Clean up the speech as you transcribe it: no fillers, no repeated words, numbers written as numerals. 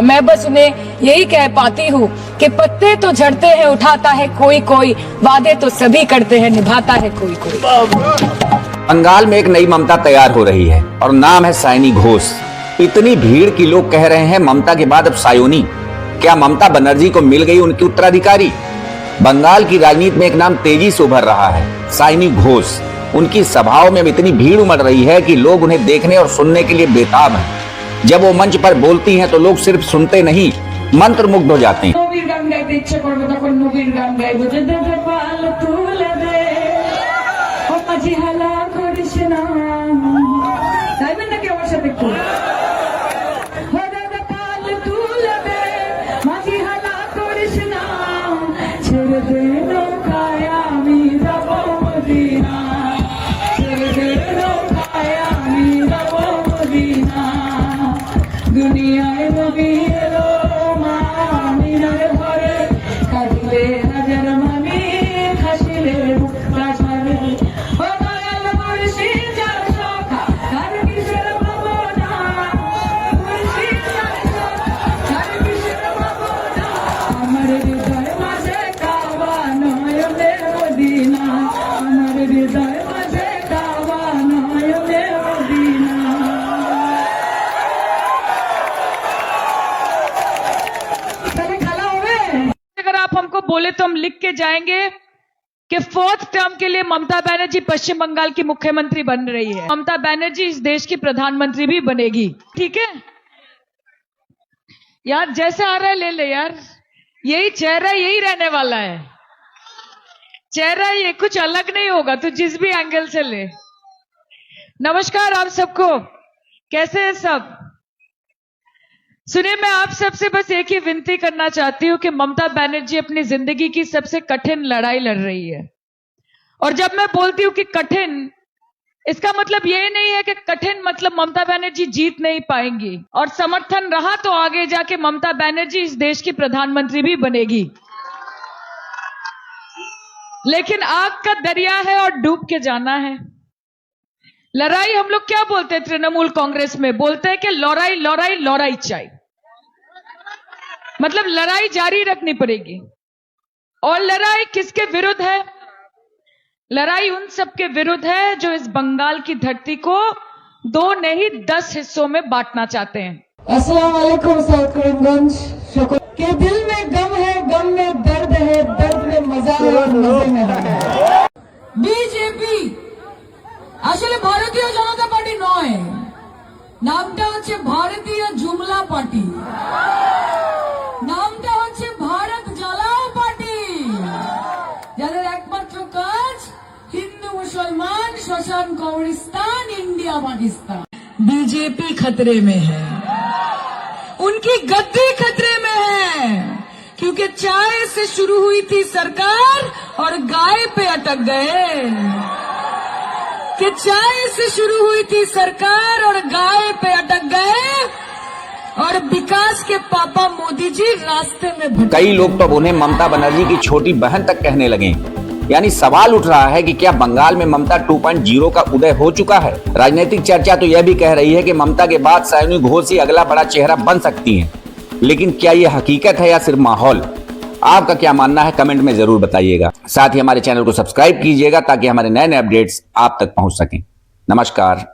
मैं बस उन्हें यही कह पाती हूँ कि पत्ते तो झड़ते हैं उठाता है कोई कोई, वादे तो सभी करते हैं निभाता है कोई कोई। बंगाल में एक नई ममता तैयार हो रही है और नाम है साइनी घोष। इतनी भीड़ की लोग कह रहे हैं ममता के बाद अब सायोनी। क्या ममता बनर्जी को मिल गई उनकी उत्तराधिकारी? बंगाल की राजनीति में एक नाम तेजी से उभर रहा है, साइनी घोष। उनकी सभाओं में इतनी भीड़ उमड़ रही है कि लोग उन्हें देखने और सुनने के लिए बेताब हैं। जब वो मंच पर बोलती हैं तो लोग सिर्फ सुनते नहीं, मंत्रमुग्ध हो जाते हैं। हमको बोले तो हम लिख के जाएंगे कि 4th टर्म के लिए ममता बनर्जी पश्चिम बंगाल की मुख्यमंत्री बन रही है। ममता बनर्जी इस देश की प्रधानमंत्री भी बनेगी। ठीक है यार, जैसे आ रहा है ले ले यार, यही चेहरा यही रहने वाला है। चेहरा ये कुछ अलग नहीं होगा, तू जिस भी एंगल से ले। नमस्कार आप सबको, कैसे हैं सब? सुनिए, मैं आप सबसे बस एक ही विनती करना चाहती हूं कि ममता बनर्जी अपनी जिंदगी की सबसे कठिन लड़ाई लड़ रही है। और जब मैं बोलती हूं कि कठिन, इसका मतलब ये नहीं है कि कठिन मतलब ममता बनर्जी जीत नहीं पाएंगी। और समर्थन रहा तो आगे जाके ममता बनर्जी इस देश की प्रधानमंत्री भी बनेगी। लेकिन आग का दरिया है और डूब के जाना है। लड़ाई हम लोग क्या बोलते हैं तृणमूल कांग्रेस में? बोलते हैं कि लड़ाई लड़ाई लड़ाई चाहिए, मतलब लड़ाई जारी रखनी पड़ेगी। और लड़ाई किसके विरुद्ध है? लड़ाई उन सब के विरुद्ध है जो इस बंगाल की धरती को 2 नहीं 10 हिस्सों में बांटना चाहते हैं। अस्सलाम वालेकुम साउथ करीमगंज के दिल में गम है, गम में दर्द है, दर्द में मजा है और मजे में दर्द है। বিজেপি আসলে ভারতীয় জনতা পার্টি নয়, নামটা হচ্ছে ভারতীয় জুমলা পার্টি, নামটা হচ্ছে ভারত জ্বালাও পার্টি, যাদের একমাত্র কাজ হিন্দু মুসলমান শ্মশান কবরিস্তাन इंडिया पाकिस्तान। बीजेपी खतरे में है, उनकी गद्दी खतरे में है, क्योंकि चाय से शुरू हुई थी सरकार और गाय पे अटक गए। कि चाय से शुरू हुई थी सरकार और गाय पे अटक गए और विकास के पापा मोदी जी रास्ते में। कई लोग तो अब उन्हें ममता बनर्जी की छोटी बहन तक कहने लगे। यानी सवाल उठ रहा है कि क्या बंगाल में ममता 2.0 का उदय हो चुका है? राजनीतिक चर्चा तो यह भी कह रही है कि ममता के बाद सायोनी घोष ही अगला बड़ा चेहरा बन सकती हैं। लेकिन क्या यह हकीकत है या सिर्फ माहौल? आपका क्या मानना है कमेंट में जरूर बताइएगा। साथ ही हमारे चैनल को सब्सक्राइब कीजिएगा ताकि हमारे नए नए अपडेट्स आप तक पहुंच सकें। नमस्कार।